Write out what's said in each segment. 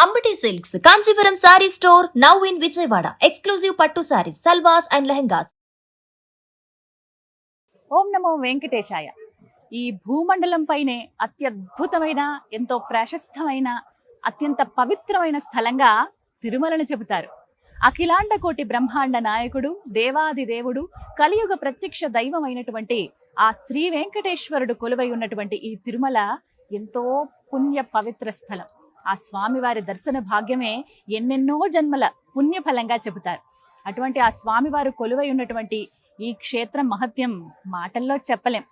Ambati Silks, Kanchipuram Saree Store, now in Vijayawada. Exclusive Pattu Sarees, Salwas and Lehengas. ఓం నమో వెంకటేశాయ. ఈ భూమండలం పైనే అత్యద్భుతమైన, ఎంతో ప్రశస్తమైన, అత్యంత పవిత్రమైన స్థలంగా తిరుమలని చెబుతారు. అఖిలాండ కోటి బ్రహ్మాండ నాయకుడు, దేవాది దేవుడు, కలియుగ ప్రత్యక్ష దైవమైనటువంటి ఆ శ్రీ వెంకటేశ్వరుడు కొలువై ఉన్నటువంటి ఈ తిరుమల ఎంతో పుణ్య పవిత్ర స్థలం. ఆ స్వామివారి దర్శన భాగ్యమే ఎన్నెన్నో జన్మల పుణ్యఫలంగా చెబుతారు. అటువంటి ఆ స్వామివారు కొలువై ఉన్నటువంటి ఈ క్షేత్రం మహత్యం మాటల్లో చెప్పలేం.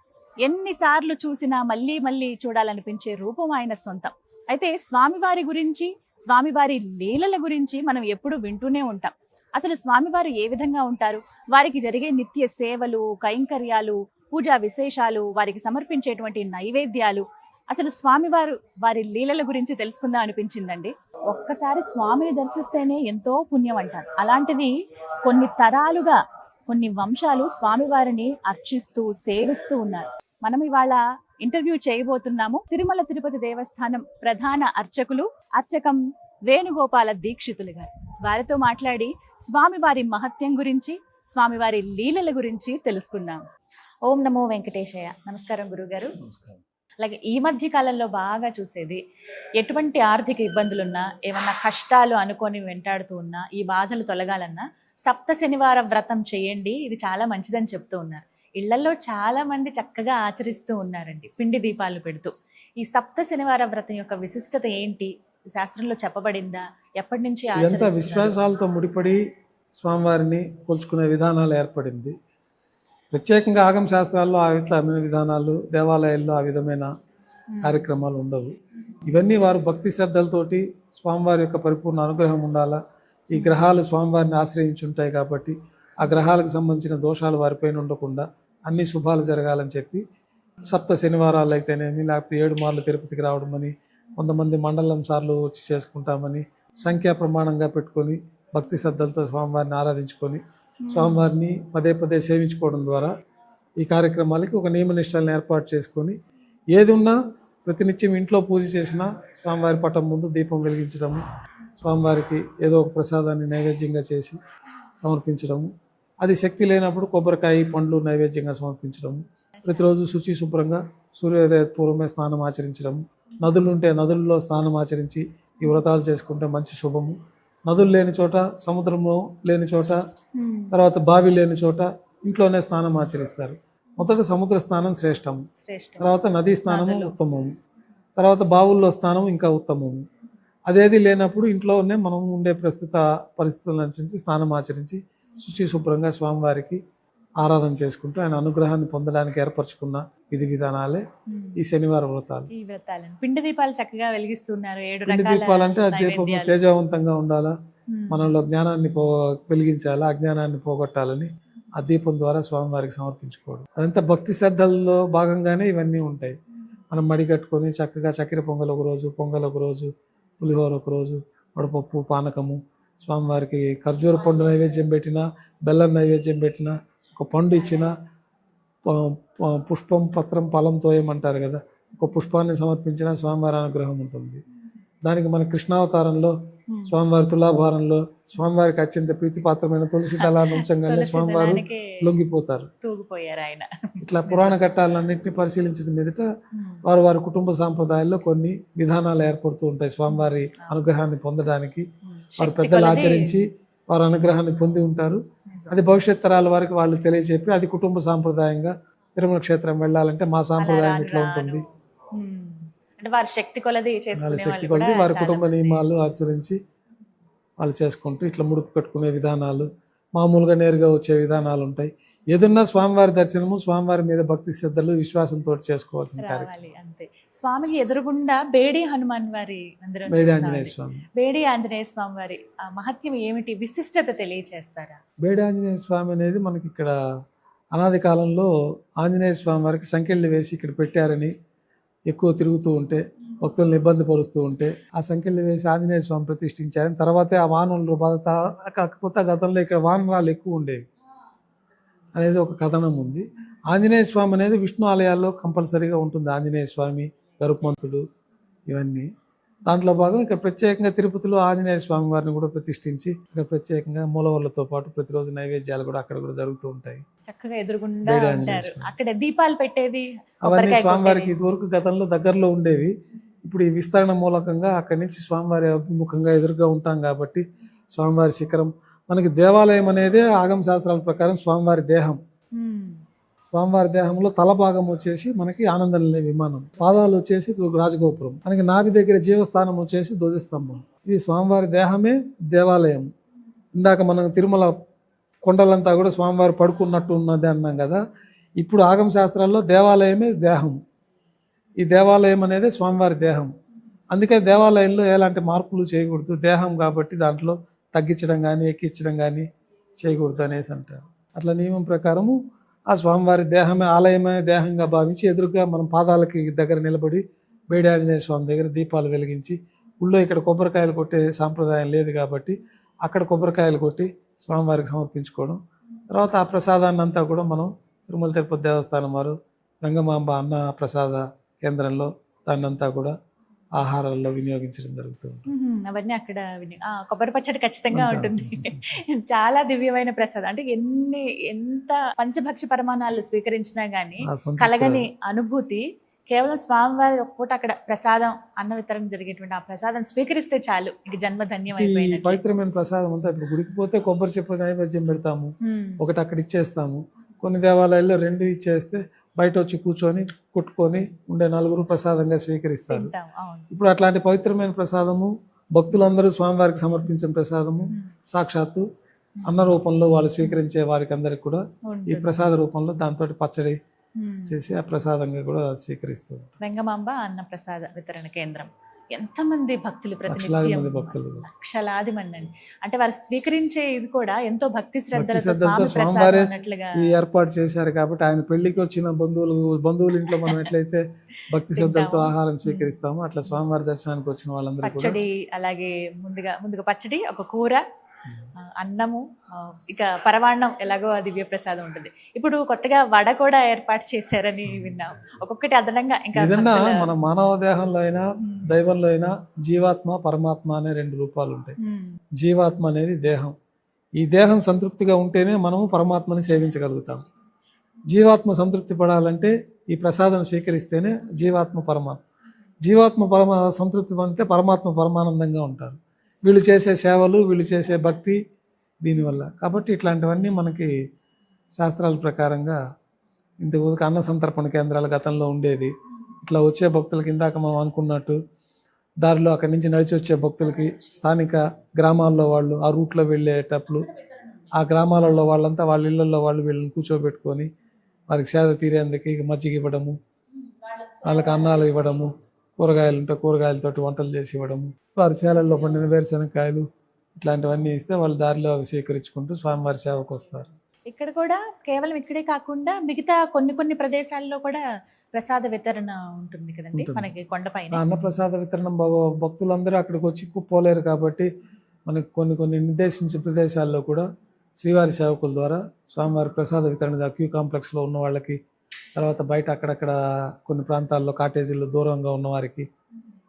ఎన్నిసార్లు చూసినా మళ్ళీ మళ్ళీ చూడాలనిపించే రూపం ఆయన సొంతం. అయితే స్వామివారి గురించి, స్వామివారి లీలల గురించి మనం ఎప్పుడు వింటూనే ఉంటాం. అసలు స్వామివారు ఏ విధంగా ఉంటారు, వారికి జరిగే నిత్య సేవలు, కైంకర్యాలు, పూజా విశేషాలు, వారికి సమర్పించేటువంటి నైవేద్యాలు, అసలు స్వామివారు వారి లీలల గురించి తెలుసుకుందాం అనిపించిందండి. ఒక్కసారి స్వామిని దర్శిస్తేనే ఎంతో పుణ్యం అంటారు. అలాంటిది కొన్ని తరాలుగా, కొన్ని వంశాలు స్వామివారిని అర్చిస్తూ సేవిస్తూ ఉన్నారు. మనం ఇవాళ ఇంటర్వ్యూ చేయబోతున్నాము తిరుమల తిరుపతి దేవస్థానం ప్రధాన అర్చకం వేణుగోపాల దీక్షితులు గారు. వారితో మాట్లాడి స్వామివారి మహత్యం గురించి, స్వామివారి లీలల గురించి తెలుసుకుందాం. ఓం నమో వెంకటేశయ్య. నమస్కారం గురుగారు. అలాగే ఈ మధ్య కాలంలో బాగా చూసేది, ఎటువంటి ఆర్థిక ఇబ్బందులున్నా, ఏమన్నా కష్టాలు అనుకొని వెంటాడుతూ ఉన్నా, ఈ బాధలు తొలగాలన్నా సప్త శనివార వ్రతం చేయండి, ఇది చాలా మంచిదని చెప్తూ ఉన్నారు. ఇళ్లలో చాలా మంది చక్కగా ఆచరిస్తూ ఉన్నారండి, పిండి దీపాలు పెడుతూ. ఈ సప్త శనివార వ్రతం యొక్క విశిష్టత ఏంటి, శాస్త్రంలో చెప్పబడిందా, ఎప్పటి నుంచి ఎంత విశ్వాసాలతో ముడిపడి స్వామివారిని కొలుచుకునే విధానాలు ఏర్పడింది. ప్రత్యేకంగా ఆగమ శాస్త్రాల్లో ఆ విధమైన విధానాలు, దేవాలయాల్లో ఆ విధమైన కార్యక్రమాలు ఉండవు. ఇవన్నీ వారు భక్తి శ్రద్ధలతోటి స్వామివారి యొక్క పరిపూర్ణ అనుగ్రహం ఉండాలా, ఈ గ్రహాలు స్వామివారిని ఆశ్రయించి ఉంటాయి కాబట్టి ఆ గ్రహాలకు సంబంధించిన దోషాలు వారిపైన ఉండకుండా అన్ని శుభాలు జరగాలని చెప్పి సప్త శనివారాలు అయితేనేమి, లేకపోతే 7 మార్లు తిరుపతికి రావడం అని, కొంతమంది మండలం సార్లు వచ్చి చేసుకుంటామని సంఖ్యా ప్రమాణంగా పెట్టుకొని భక్తి శ్రద్ధలతో స్వామివారిని ఆరాధించుకొని స్వామివారిని పదే పదే సేవించుకోవడం ద్వారా ఈ కార్యక్రమాలకి ఒక నియమనిష్టలను ఏర్పాటు చేసుకొని, ఏది ఉన్నా ప్రతినిత్యం ఇంట్లో పూజ చేసినా స్వామివారి పటం ముందు దీపం వెలిగించడము, స్వామివారికి ఏదో ఒక ప్రసాదాన్ని నైవేద్యంగా చేసి సమర్పించడము, అది శక్తి లేనప్పుడు కొబ్బరికాయ, పండ్లు నైవేద్యంగా సమర్పించడము, ప్రతిరోజు శుచి శుభ్రంగా సూర్యోదయ పూర్వమే స్నానం ఆచరించడము, నదులు ఉంటే నదుల్లో స్నానం ఆచరించి ఈ వ్రతాలు చేసుకుంటే మంచి శుభము. నదులు లేని చోట, సముద్రము లేని చోట, తర్వాత బావి లేని చోట ఇంట్లోనే స్నానం ఆచరిస్తారు. మొదట సముద్ర స్నానం శ్రేష్టము, తర్వాత నదీ స్నానము ఉత్తమము, తర్వాత బావుల్లో స్నానం ఇంకా ఉత్తమము. అదేది లేనప్పుడు ఇంట్లోనే మనం ఉండే ప్రస్తుత పరిస్థితులను అనుసరించి స్నానం ఆచరించి శుచి శుభ్రంగా స్వామివారికి ఆరాధన చేసుకుంటూ ఆయన అనుగ్రహాన్ని పొందడానికి ఏర్పరచుకున్న విధి విధానాలే ఈ శనివార వ్రతాలు. ఈ వ్రతాలను పిండి దీపాలు చక్కగా వెలిగిస్తున్నారు. పిండి దీపాలంటే ఆ దీపం తేజవంతంగా ఉండాలా, మనలో జ్ఞానాన్ని వెలిగించాలా, అజ్ఞానాన్ని పోగొట్టాలని ఆ దీపం ద్వారా స్వామివారికి సమర్పించుకోవడం. అదంతా భక్తి శ్రద్ధల్లో భాగంగానే ఇవన్నీ ఉంటాయి. మనం మడి కట్టుకొని చక్కగా చక్కెర పొంగల్ ఒకరోజు, పొంగల్ ఒకరోజు, పులిహోర ఒకరోజు, వడపప్పు, పానకము, స్వామివారికి ఖర్జూర పండు నైవేద్యం పెట్టినా, బెల్లం నైవేద్యం పెట్టినా, ఒక పండు ఇచ్చిన, పుష్పం, పత్రం, ఫలంతో ఏమంటారు కదా, ఒక పుష్పాన్ని సమర్పించిన స్వామివారి అనుగ్రహం ఉంటుంది. దానికి మన కృష్ణావతారంలో స్వామివారి తులాభారంలో స్వామివారికి అత్యంత ప్రీతిపాత్రమైన తులసి దళాన్ని ఉంచంగానే స్వామివారు లొంగిపోతారు. ఇట్లా పురాణ ఘట్టాలన్నింటినీ పరిశీలించిన మీదట వారి కుటుంబ సాంప్రదాయాల్లో కొన్ని విధానాలు ఏర్పడుతూ ఉంటాయి. స్వామివారి అనుగ్రహాన్ని పొందడానికి వారు పెద్దలు ఆచరించి వారి అనుగ్రహాన్ని పొంది ఉంటారు. అది భవిష్యత్ తరాల వారికి వాళ్ళు తెలియచెప్పి అది కుటుంబ సాంప్రదాయంగా తిరుమల క్షేత్రం వెళ్ళాలంటే మా సాంప్రదాయం ఇట్లా ఉంటుంది, వారి శక్తి కొలది వారి కుటుంబ నియమాలు ఆచరించి వాళ్ళు చేసుకుంటూ ఇట్లా ముడుపు కట్టుకునే విధానాలు, మామూలుగా నేరుగా వచ్చే విధానాలు ఉంటాయి. ఏదన్నా స్వామివారి దర్శనము, స్వామివారి మీద భక్తి శ్రద్ధలు, విశ్వాసంతో చేసుకోవాల్సిన కార్యక్రమం. స్వామికి ఎదురుగుండా బేడి హనుమాన్ వారి బేడి ఆంజనేయ స్వామి, బేడి ఆంజనేయ స్వామి వారి మహత్యం ఏమిటి, విశిష్టత తెలియచేస్తారా? బేడి ఆంజనేయ స్వామి అనేది మనకి ఇక్కడ అనాది కాలంలో ఆంజనేయ స్వామి వారికి సంకెళ్ళు వేసి ఇక్కడ పెట్టారని, ఎక్కువ తిరుగుతూ ఉంటే భక్తులను ఇబ్బంది పరుస్తూ ఉంటే ఆ సంఖ్యలు వేసి ఆంజనేయ స్వామి ప్రతిష్ఠించారని, తర్వాతే ఆ వానరులు బాధ కాకపోతే గతంలో ఇక్కడ వానరాలు ఎక్కువ ఉండేవి అనేది ఒక కథనం ఉంది. ఆంజనేయ స్వామి అనేది విష్ణు ఆలయాల్లో కంపల్సరీగా ఉంటుంది. ఆంజనేయ స్వామి, గరుత్మంతుడు, ఇవన్నీ దాంట్లో భాగం ఇక్కడ ప్రత్యేకంగా తిరుపతిలో ఆంజనేయ స్వామి వారిని కూడా ప్రతిష్ఠించి ఇక్కడ ప్రత్యేకంగా మూలవర్లతో పాటు ప్రతిరోజు నైవేద్యాలు కూడా అక్కడ కూడా జరుగుతూ ఉంటాయి. చక్కగా ఎదురుగుండా వేడి ఆంజనేయ ఉంటారు. స్వామి. అక్కడ దీపాలు పెట్టేది అవన్నీ కొబ్బరికాయ స్వామివారికి కొట్టేది. ఇదివరకు గతంలో దగ్గరలో ఉండేవి. ఇప్పుడు ఈ విస్తరణ మూలకంగా అక్కడి నుంచి స్వామివారి అభిముఖంగా ఎదురుగా ఉంటాం కాబట్టి స్వామివారి శిఖరం మనకి దేవాలయం అనేది ఆగమ శాస్త్రాల ప్రకారం స్వామివారి దేహం. స్వామివారి దేహంలో తల భాగం వచ్చేసి మనకి ఆనందం నిలయ విమానం, పాదాలు వచ్చేసి రాజగోపురం, మనకి నాభి దగ్గర జీవస్థానం వచ్చేసి ధ్వజస్తంభం. ఇది స్వామివారి దేహమే దేవాలయం. ఇందాక మనం తిరుమల కొండలంతా కూడా స్వామివారు పడుకున్నట్టు ఉన్నది అన్నాం కదా. ఇప్పుడు ఆగమ శాస్త్రాల్లో దేవాలయమే దేహం. ఈ దేవాలయం అనేది స్వామివారి దేహం. అందుకే దేవాలయంలో ఎలాంటి మార్పులు చేయకూడదు, దేహం కాబట్టి దాంట్లో తగ్గించడం కానీ ఎక్కించడం కానీ చేయకూడదు అనేసి అంటారు. అట్లా నియమం ప్రకారము ఆ స్వామివారి దేహమే ఆలయమే దేహంగా భావించి ఎదురుగా మనం పాదాలకి దగ్గర నిలబడి వేడి ఆంజనేయ స్వామి దగ్గర దీపాలు వెలిగించి, ఊళ్ళో ఇక్కడ కొబ్బరికాయలు కొట్టే సాంప్రదాయం లేదు కాబట్టి అక్కడ కొబ్బరికాయలు కొట్టి స్వామివారికి సమర్పించుకోవడం. తర్వాత ఆ ప్రసాదాన్ని అంతా కూడా మనం తిరుమల తిరుపతి దేవస్థానం వారు రంగమాంబ అన్న ప్రసాద కేంద్రంలో దాన్నంతా కూడా ఆహారాల్లో వినియోగించడం జరుగుతుంది. అవన్నీ అక్కడ కొబ్బరి పచ్చడి ఖచ్చితంగా ఉంటుంది. చాలా దివ్యమైన ప్రసాదం. అంటే ఎంత పంచభక్ష పరమాణాలు స్వీకరించినా గానీ కలగని అనుభూతి కేవలం స్వామివారి ఒక పూట అక్కడ ప్రసాదం అన్న వితరణ జరిగేటువంటి ఆ ప్రసాదం స్వీకరిస్తే చాలు, ఇక జన్మధన్యం ఈ అయిపోయినట్లే. పవిత్రమైన ప్రసాదం అంతా ఇప్పుడు గుడికి పోతే కొబ్బరి చెప్ప నైవేద్యం పెడతాము, ఒకటి అక్కడ ఇచ్చేస్తాము. కొన్ని దేవాలయాల్లో 2 ఇచ్చేస్తే బయట వచ్చి కూర్చొని కొట్టుకొని ఉండే 4 ప్రసాదంగా స్వీకరిస్తారు. తింటాం, అవును. ఇప్పుడు అట్లాంటి పవిత్రమైన ప్రసాదము భక్తులందరూ స్వామివారికి సమర్పించిన ప్రసాదము సాక్షాత్తు అన్న రూపంలో వాళ్ళు స్వీకరించే వారికి అందరికి కూడా ఈ ఉంటుంది. ప్రసాద రూపంలో దాంతో పచ్చడి చేసి ఆ ప్రసాదంగా కూడా స్వీకరిస్తారు. రంగమాంబ అన్న ప్రసాద వితరణ కేంద్రం. ఎంతమంది భక్తులు లక్షలాది ప్రతినిత్యం, మంది భక్తులు. లక్షలాది మంది అండి. అంటే వారు స్వీకరించే ఇది కూడా ఎంతో భక్తి శ్రద్ధలతో శ్రద్ధలతో స్వామి ప్రసాదం స్వామివారే అన్నట్లుగా. ఈ ఏర్పాటు చేశారు కాబట్టి ఆయన పెళ్లికి వచ్చిన బంధువుల ఇంట్లో మనం ఎట్లయితే భక్తి శ్రద్ధలతో ఆహారం స్వీకరిస్తామో అట్లా స్వామివారి దర్శనానికి వచ్చిన వాళ్ళందరూ కూడా పచ్చడి, అలాగే ముందుగా పచ్చడి, ఒక కూర, అన్నము, ఇక పరమాన్నం, ఎలాగో ఆ దివ్య ప్రసాదం ఉంటుంది. ఇప్పుడు కొత్తగా వడ కూడా ఏర్పాటు చేశారని విన్నాం. ఒక్కొక్కటి అదనంగా ఇంకా ఏదన్నా భక్తుల- మన మానవ దేహంలో అయినా దైవంలో అయినా జీవాత్మ పరమాత్మ అనే 2 రూపాలు ఉంటాయి. జీవాత్మ అనేది దేహం. ఈ దేహం సంతృప్తిగా ఉంటేనే మనము పరమాత్మని సేవించగలుగుతాం. జీవాత్మ సంతృప్తి పడాలంటే ఈ ప్రసాదం స్వీకరిస్తేనే జీవాత్మ సంతృప్తి పొందితే పరమాత్మ పరమానందంగా ఉంటారు. వీళ్ళు చేసే సేవలు, వీళ్ళు చేసే భక్తి దీనివల్ల. కాబట్టి ఇట్లాంటివన్నీ మనకి శాస్త్రాల ప్రకారంగా ఇంతకు అన్న సంతర్పణ కేంద్రాలు గతంలో ఉండేది. ఇట్లా వచ్చే భక్తులకి ఇందాక మనం అనుకున్నట్టు దారిలో అక్కడి నుంచి నడిచి వచ్చే భక్తులకి స్థానిక గ్రామాల్లో వాళ్ళు ఆ రూట్లో వెళ్ళేటప్పుడు ఆ గ్రామాలలో వాళ్ళంతా వాళ్ళ ఇళ్లలో వాళ్ళు వీళ్ళని కూర్చోబెట్టుకొని వారికి సేద తీరేందుకు మజ్జిగ ఇవ్వడము, వాళ్ళకి అన్నాలు ఇవ్వడము, కూరగాయలు ఉంటే కూరగాయలతోటి వంటలు చేసి ఇవ్వడము, వారి చేలల్లో పండిన వేరుశనగకాయలు ఇట్లాంటివన్నీ ఇస్తే వాళ్ళు దారిలో అవి స్వీకరించుకుంటూ స్వామివారి సేవకు వస్తారు. ఇక్కడ కూడా కేవలం ఇక్కడే కాకుండా మిగతా కొన్ని ప్రదేశాల్లో కూడా ప్రసాద వితరణ ఉంటుంది కదండి ఉంటుంది. మనకి కొండపైన. ఆ అన్నప్రసాద వితరణ భక్తులందరూ అక్కడికి వచ్చి పోలేరు కాబట్టి మనకి కొన్ని నిర్దేశించిన ప్రదేశాల్లో కూడా శ్రీవారి సేవకుల ద్వారా స్వామివారి ప్రసాద వితరణ క్యూ కాంప్లెక్స్లో ఉన్న వాళ్ళకి, తర్వాత బయట అక్కడక్కడ కొన్ని ప్రాంతాల్లో కాటేజీల్లో దూరంగా ఉన్న వారికి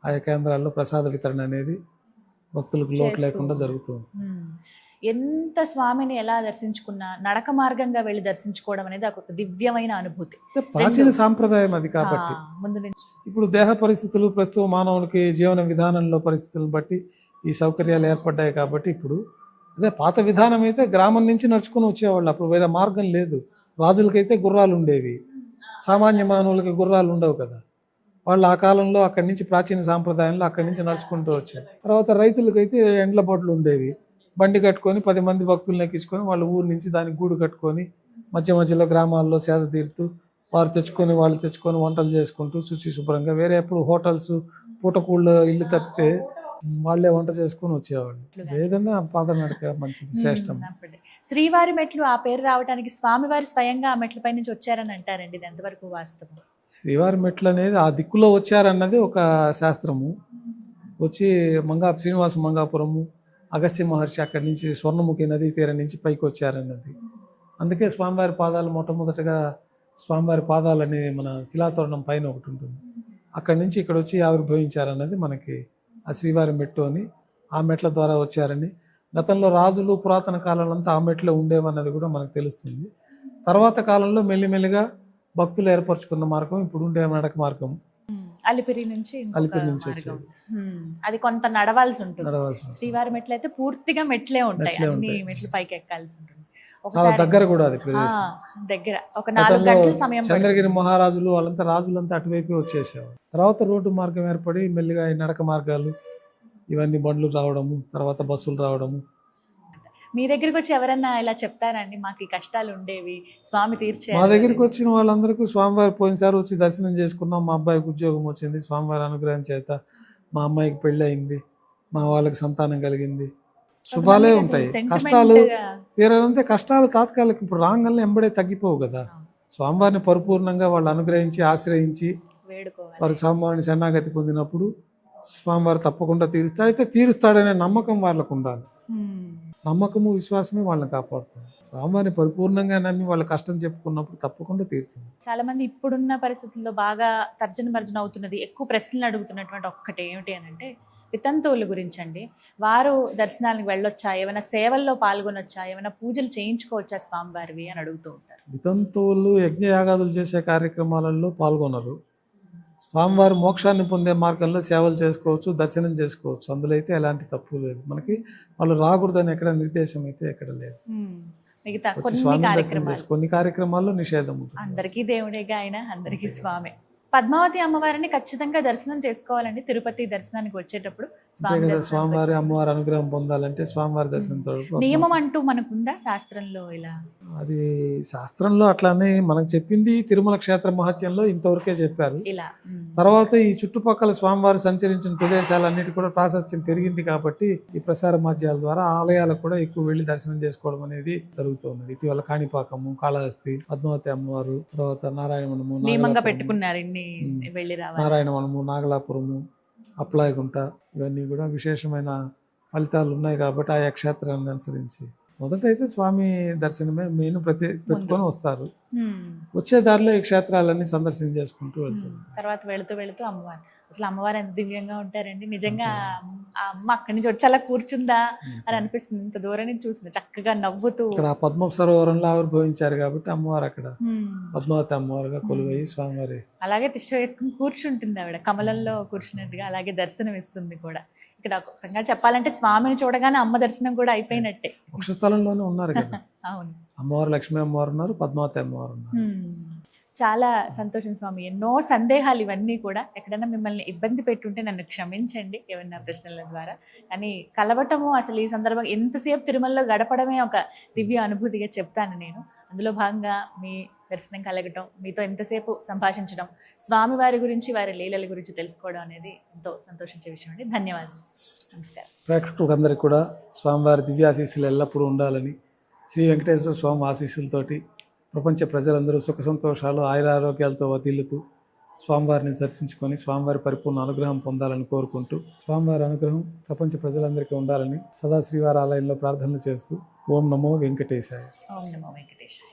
ఆయా కేంద్రాల్లో ప్రసాద వితరణ అనేది భక్తులకు లోటు లేకుండా జరుగుతుంది. ఎంత స్వామిని ఎలా దర్శించుకున్నా నడక మార్గంగా వెళ్ళి దర్శించుకోవడం అనేది ఒక దివ్యమైన అనుభూతి. ప్రాచీన సాంప్రదాయం అది కాబట్టి. ముందు నుంచి ఇప్పుడు దేహ పరిస్థితులు, ప్రస్తుతం మానవునికి జీవన విధానంలో పరిస్థితులను బట్టి ఈ సౌకర్యాలు ఏర్పడ్డాయి కాబట్టి ఇప్పుడు అదే పాత విధానం అయితే గ్రామం నుంచి నడుచుకుని వచ్చేవాళ్ళు. అప్పుడు వేరే మార్గం లేదు. రాజులకైతే గుర్రాలు ఉండేవి, సామాన్య మానవులకి గుర్రాలు ఉండవు కదా. వాళ్ళు ఆ కాలంలో అక్కడి నుంచి ప్రాచీన సాంప్రదాయంలో అక్కడి నుంచి నడుచుకుంటూ వచ్చారు. తర్వాత రైతులకైతే ఎండ్ల బొడ్లు ఉండేవి. బండి కట్టుకొని 10 మంది భక్తులను ఎక్కించుకొని వాళ్ళు ఊరు నుంచి దానికి గూడు కట్టుకొని మధ్యలో గ్రామాల్లో సేద తీరుతూ వాళ్ళు తెచ్చుకొని వంటలు చేసుకుంటూ శుచి శుభ్రంగా, వేరే ఎప్పుడు హోటల్స్ పూటకూళ్ళు ఇల్లు తప్పితే వాళ్ళే వంట చేసుకొని వచ్చేవాళ్ళు. ఏదన్నా పాదనడక మంచిది, శ్రేష్టం. శ్రీవారి మెట్లు ఆ పేరు రావడానికి స్వామివారి స్వయంగా ఆ మెట్లపై నుంచి వచ్చారని అంటారండి. ఇది ఎంతవరకు వాస్తవం? శ్రీవారి మెట్లు అనేది ఆ దిక్కులో వచ్చారన్నది ఒక శాస్త్రము. వచ్చి శ్రీనివాస మంగాపురము, అగస్త్య మహర్షి అక్కడి నుంచి స్వర్ణముఖి నదీ తీరం నుంచి పైకి వచ్చారన్నది. అందుకే స్వామివారి పాదాలు మొట్టమొదటగా స్వామివారి పాదాలని మన శిలాతోరణం పైన ఒకటి ఉంటుంది, అక్కడి నుంచి ఇక్కడ వచ్చి ఆవిర్భవించారన్నది మనకి ఆ శ్రీవారి మెట్టు అని, ఆ మెట్ల ద్వారా వచ్చారని, గతంలో రాజులు పురాతన కాలంలో అంతా ఆ మెట్లో ఉండేవన్నది కూడా మనకు తెలుస్తుంది. తర్వాత కాలంలో మెల్లిమెల్లిగా భక్తులు ఏర్పరచుకున్న మార్గం ఇప్పుడు ఉండే నడక మార్గం. అలిపిరి నుంచి ఇంకొక అలిపిరి నుంచి మార్గం. వచ్చేది అది కొంత నడవాల్సి ఉంటుంది. నడవాల్సి ఉంటుంది. శ్రీవారి మెట్లు అయితే పూర్తిగా మెట్లే ఉంటాయి, మెట్లే అన్ని ఉంటాయి. మెట్లు పైకి ఎక్కాల్సి ఉంటుంది. చాలా ఒకసారి దగ్గర కూడా అది ప్రదేశం. దగ్గర ఒక 4 గతంలో గంటల సమయం పడుతుంది. చంద్రగిరి మహారాజులు వాళ్ళంతా రాజులంతా అటువైపు వచ్చేసేవారు. తర్వాత రోడ్డు మార్గం ఏర్పడి మెల్లిగా ఈ నడక మార్గాలు ఇవన్నీ బండ్లు రావడము, తర్వాత బస్సులు రావడము. మీ దగ్గరికి వచ్చి ఎవరన్నా ఇలా చెప్తారండి, మాకు ఈ కష్టాలు ఉండేవి, స్వామి తీర్చే? మా దగ్గరికి వచ్చిన వాళ్ళందరికీ స్వామివారి పోయినసారి వచ్చి దర్శనం చేసుకున్నాం, మా అబ్బాయికి ఉద్యోగం వచ్చింది, స్వామివారి అనుగ్రహం చేత మా అమ్మాయికి పెళ్ళి అయింది, మా వాళ్ళకి సంతానం కలిగింది, శుభాలే ఉంటాయి. కష్టాలు తీరాలంటే కష్టాలు తాత్కాలిక, ఇప్పుడు రాంగల్ని ఎంబడే తగ్గిపోవు కదా. స్వామివారిని పరిపూర్ణంగా వాళ్ళు అనుగ్రహించి ఆశ్రయించి వేడుకోవాలి. వారి స్వామివారిని శరణాగతి పొందినప్పుడు స్వామివారు తప్పకుండా తీరుస్తాడు. అయితే తీరుస్తాడనే నమ్మకం వాళ్ళకు ఉండాలి. నమ్మకము విశ్వాసమే వాళ్ళని కాపాడుతుంది. స్వామివారిని పరిపూర్ణంగా నమ్మి వాళ్ళ కష్టం చెప్పుకున్నప్పుడు తప్పకుండా తీరుతుంది. చాలా మంది ఇప్పుడున్న పరిస్థితుల్లో బాగా తర్జన భర్జన అవుతున్నది, ఎక్కువ ప్రశ్నలు అడుగుతున్నటువంటి ఒక్కటి ఏమిటి అని అంటే వితంతువుల గురించి అండి. వారు దర్శనానికి వెళ్ళొచ్చా, ఏమైనా సేవల్లో పాల్గొనొచ్చా, ఏమైనా పూజలు చేయించుకోవచ్చా స్వామివారివి అని అడుగుతూ ఉంటారు. వితంతువులు యజ్ఞయాగాదులు చేసే కార్యక్రమాలలో పాల్గొనరు. స్వామివారి మోక్షాన్ని పొందే మార్గంలో సేవలు చేసుకోవచ్చు, దర్శనం చేసుకోవచ్చు. అందులో అయితే ఎలాంటి తప్పు లేదు. మనకి వాళ్ళు రాకూడదని ఎక్కడ నిర్దేశం అయితే ఎక్కడ లేదు. మిగతా వచ్చి కొన్ని స్వామి దర్శనం కార్యక్రమాలు చేసి కొన్ని కార్యక్రమాల్లో నిషేధం ఉంటుంది. అందరికీ దేవుడేగా ఆయన, అందరికీ స్వామి. పద్మావతి అమ్మవారిని ఖచ్చితంగా దర్శనం చేసుకోవాలండి. తిరుపతి దర్శనానికి వచ్చేటప్పుడు అంతే స్వామి కదా, దర్శనానికి స్వామివారి అమ్మవారి అనుగ్రహం పొందాలంటే స్వామివారి దర్శనంతో నియమం అంటూ మనకుందా శాస్త్రంలో? ఇలా అది శాస్త్రంలో అట్లానే మనకు చెప్పింది తిరుమల క్షేత్ర మహత్యంలో ఇంతవరకే చెప్పారు. ఇలా తర్వాత ఈ చుట్టుపక్కల స్వామివారు సంచరించిన ప్రదేశాలన్నిటి కూడా ప్రాశస్త్యం పెరిగింది కాబట్టి ఈ ప్రసార మాధ్యాల ద్వారా ఆలయాలకు కూడా ఎక్కువ వెళ్ళి దర్శనం చేసుకోవడం అనేది జరుగుతున్నది. ఇటీవల కాణిపాకము, కాళహస్తి, పద్మావతి అమ్మవారు, తర్వాత నారాయణవనము, నియమంగా పెట్టుకున్నారు ఇన్ని వెళ్ళి రావాలి. నారాయణవనము, నాగలాపురము, అప్లాయగుంట, ఇవన్నీ కూడా విశేషమైన ఫలితాలు ఉన్నాయి కాబట్టి ఆయా క్షేత్రాన్ని అనుసరించి మొదటైతే స్వామి దర్శనమే మెయిన్ పెట్టుకొని వస్తారు. వచ్చే దారిలో ఈ క్షేత్రాలన్నీ సందర్శన చేసుకుంటూ వెళ్తారు. తర్వాత వెళుతూ వెళుతూ అమ్మవారు, అసలు అమ్మవారు ఎంత దివ్యంగా ఉంటారండి. నిజంగా ఆ అమ్మ అక్కడి నుంచి వచ్చి అలా కూర్చుందా అని అనిపిస్తుంది. ఇంత దూరం నుంచి చూసింది, చక్కగా నవ్వుతూ. ఇక్కడ పద్మ సరోవరంలో ఆవిర్భవించారు కాబట్టి అమ్మవారు అక్కడ పద్మావతి అమ్మవారుగా కొలువై స్వామివారి అలాగే తిష్ట వేసుకుని కూర్చుంటుంది ఆవిడ, కమలంలో కూర్చున్నట్టుగా. అలాగే దర్శనం ఇస్తుంది కూడా. ఇక్కడ ఒక రకంగా చెప్పాలంటే స్వామిని చూడగానే అమ్మ దర్శనం కూడా అయిపోయినట్టే. వక్షస్థలంలోనే ఉన్నారు కదా. అవును, అమ్మవారు లక్ష్మీ అమ్మవారు ఉన్నారు, పద్మావతి అమ్మవారు ఉన్నారు. చాలా సంతోషం స్వామి. ఎన్నో సందేహాలు ఇవన్నీ కూడా. ఎక్కడైనా మిమ్మల్ని ఇబ్బంది పెట్టుంటే నన్ను క్షమించండి ఏమన్నా ప్రశ్నల ద్వారా. కానీ కలవటము అసలు ఈ సందర్భంగా ఎంతసేపు తిరుమలలో గడపడమే ఒక దివ్య అనుభూతిగా చెప్తాను నేను. అందులో భాగంగా మీ దర్శనం కలగటం, మీతో ఎంతసేపు సంభాషించడం, స్వామివారి గురించి, వారి లీలల గురించి తెలుసుకోవడం అనేది ఎంతో సంతోషించే విషయం అండి. ధన్యవాదాలు. నమస్కారం. ప్రేక్షకులందరికీ కూడా స్వామివారి దివ్యాశీస్సులు ఎల్లప్పుడూ ఉండాలని, శ్రీ వెంకటేశ్వర స్వామి ఆశీస్సులతోటి ప్రపంచ ప్రజలందరూ సుఖ సంతోషాలు, ఆయురారోగ్యాలతో వదిలుతూ స్వామివారిని దర్శించుకొని స్వామివారి పరిపూర్ణ అనుగ్రహం పొందాలని కోరుకుంటూ, స్వామివారి అనుగ్రహం ప్రపంచ ప్రజలందరికీ ఉండాలని సదా శ్రీవారి ఆలయంలో ప్రార్థనలు చేస్తూ ఓం నమో వెంకటేశాయ. ఓం నమో వెంకటేశాయ.